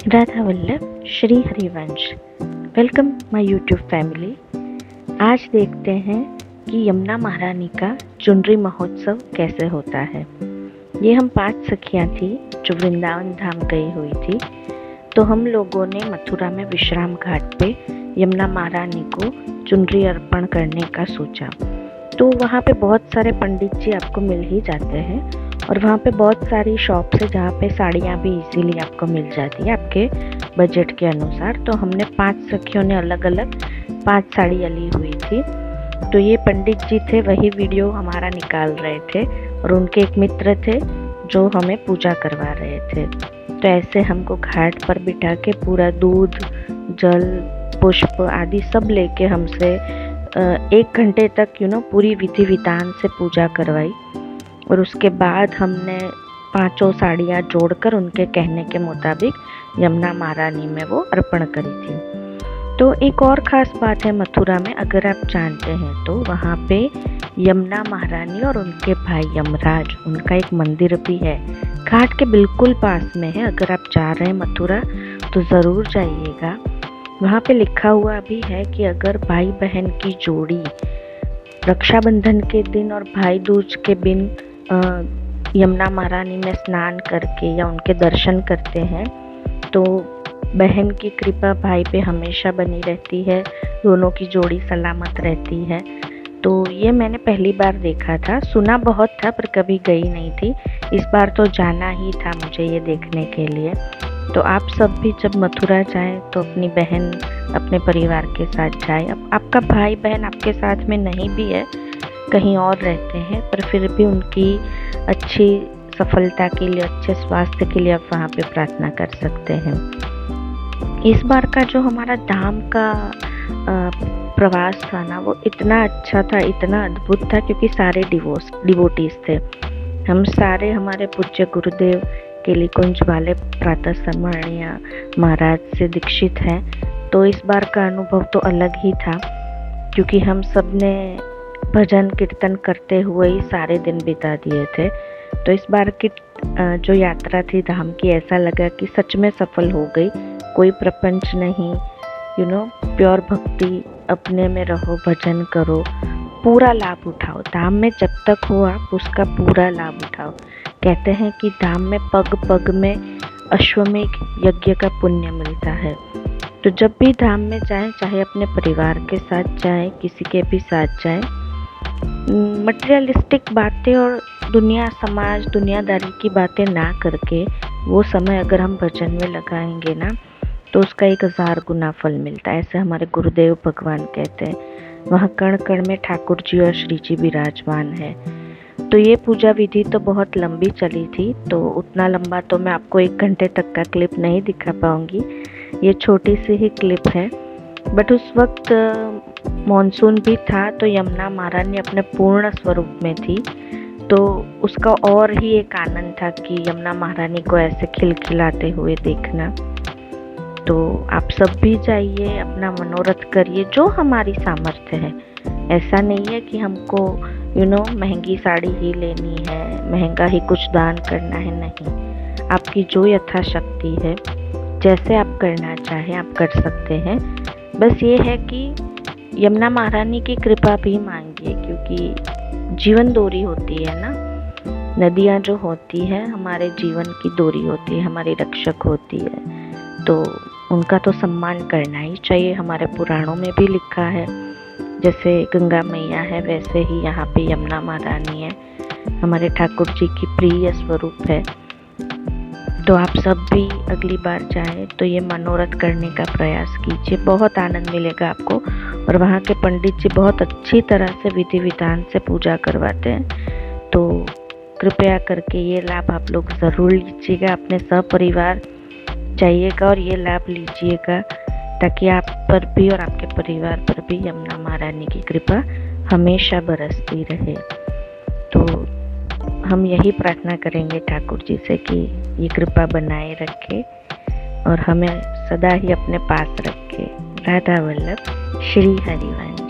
Radha Vallabh Shri Harivansh. Welcome my YouTube family. आज देखते हैं कि यमुना महारानी का चुनरी महोत्सव कैसे होता है। ये हम 5 सखियां थी जो वृंदावन धाम गई हुई थी। तो हम लोगों ने मथुरा में विश्राम घाट पे यमुना महारानी को चुनरी अर्पण करने का सोचा। तो वहाँ पे बहुत सारे पंडित जी आपको मिल ही जाते हैं और वहाँ पे बहुत सारी शॉप्स है जहाँ पे साड़ियाँ भी इजीली आपको मिल जाती है आपके बजट के अनुसार। तो हमने 5 सखियों ने अलग अलग 5 साड़ियाँ ली हुई थी। तो ये पंडित जी थे, वही वीडियो हमारा निकाल रहे थे और उनके एक मित्र थे जो हमें पूजा करवा रहे थे। तो ऐसे हमको घाट पर बिठा के पूरा दूध, जल, पुष्प आदि सब लेके हमसे 1 घंटे तक पूरी विधि विधान से पूजा करवाई। और उसके बाद हमने 5 साड़ियाँ जोड़कर उनके कहने के मुताबिक यमुना महारानी में वो अर्पण करी थी। तो एक और ख़ास बात है मथुरा में, अगर आप जानते हैं तो वहाँ पे यमुना महारानी और उनके भाई यमराज, उनका एक मंदिर भी है, घाट के बिल्कुल पास में है। अगर आप जा रहे हैं मथुरा तो ज़रूर जाइएगा। वहाँ पे लिखा हुआ भी है कि अगर भाई बहन की जोड़ी रक्षाबंधन के दिन और भाई दूज के दिन यमुना महारानी में स्नान करके या उनके दर्शन करते हैं तो बहन की कृपा भाई पे हमेशा बनी रहती है, दोनों की जोड़ी सलामत रहती है। तो ये मैंने पहली बार देखा था, सुना बहुत था पर कभी गई नहीं थी। इस बार तो जाना ही था मुझे ये देखने के लिए। तो आप सब भी जब मथुरा जाएं तो अपनी बहन अपने परिवार के साथ जाएं। अब आपका भाई बहन आपके साथ में नहीं भी है, कहीं और रहते हैं, पर फिर भी उनकी अच्छी सफलता के लिए, अच्छे स्वास्थ्य के लिए आप वहाँ पे प्रार्थना कर सकते हैं। इस बार का जो हमारा धाम का प्रवास था ना, वो इतना अच्छा था, इतना अद्भुत था, क्योंकि सारे डिवोटीज थे। हम सारे हमारे पूज्य गुरुदेव केलीकुंज वाले प्रातः स्मरणीय महाराज से दीक्षित हैं। तो इस बार का अनुभव तो अलग ही था, क्योंकि हम सब ने भजन कीर्तन करते हुए ही सारे दिन बिता दिए थे। तो इस बार की जो यात्रा थी धाम की, ऐसा लगा कि सच में सफल हो गई। कोई प्रपंच नहीं, प्योर भक्ति, अपने में रहो, भजन करो, पूरा लाभ उठाओ। धाम में जब तक हो आप उसका पूरा लाभ उठाओ। कहते हैं कि धाम में पग पग में अश्वमेध यज्ञ का पुण्य मिलता है। तो जब भी धाम में जाएं, चाहे अपने परिवार के साथ जाएं, किसी के भी साथ जाएं, मटेरियलिस्टिक बातें और दुनिया, समाज, दुनियादारी की बातें ना करके वो समय अगर हम भजन में लगाएंगे ना तो उसका 1000 गुना फल मिलता है। ऐसे हमारे गुरुदेव भगवान कहते हैं। वहाँ कण कण में ठाकुर जी और श्री जी विराजमान है। तो ये पूजा विधि तो बहुत लंबी चली थी, तो उतना लंबा तो मैं आपको 1 घंटे तक का क्लिप नहीं दिखा पाऊंगी। ये छोटी सी ही क्लिप है। बट उस वक्त मॉनसून भी था, तो यमुना महारानी अपने पूर्ण स्वरूप में थी। तो उसका और ही एक आनंद था कि यमुना महारानी को ऐसे खिलखिलाते हुए देखना। तो आप सब भी जाइए, अपना मनोरथ करिए जो हमारी सामर्थ्य है। ऐसा नहीं है कि हमको महंगी साड़ी ही लेनी है, महंगा ही कुछ दान करना है, नहीं। आपकी जो यथाशक्ति है, जैसे आप करना चाहें आप कर सकते हैं। बस ये है कि यमुना महारानी की कृपा भी मांगिए, क्योंकि जीवन डोरी होती है ना। नदियाँ जो होती है हमारे जीवन की डोरी होती है, हमारी रक्षक होती है। तो उनका तो सम्मान करना ही चाहिए। हमारे पुराणों में भी लिखा है, जैसे गंगा मैया है वैसे ही यहाँ पे यमुना महारानी है, हमारे ठाकुर जी की प्रिय स्वरूप है। तो आप सब भी अगली बार जाएं तो ये मनोरथ करने का प्रयास कीजिए, बहुत आनंद मिलेगा आपको। और वहाँ के पंडित जी बहुत अच्छी तरह से विधि विधान से पूजा करवाते हैं। तो कृपया करके ये लाभ आप लोग ज़रूर लीजिएगा, अपने सपरिवार जाइएगा और ये लाभ लीजिएगा, ताकि आप पर भी और आपके परिवार पर भी यमुना महारानी की कृपा हमेशा बरसती रहे। तो हम यही प्रार्थना करेंगे ठाकुर जी से कि ये कृपा बनाए रखे और हमें सदा ही अपने पास रखे। राधा वल्लभ श्री हरिवंश।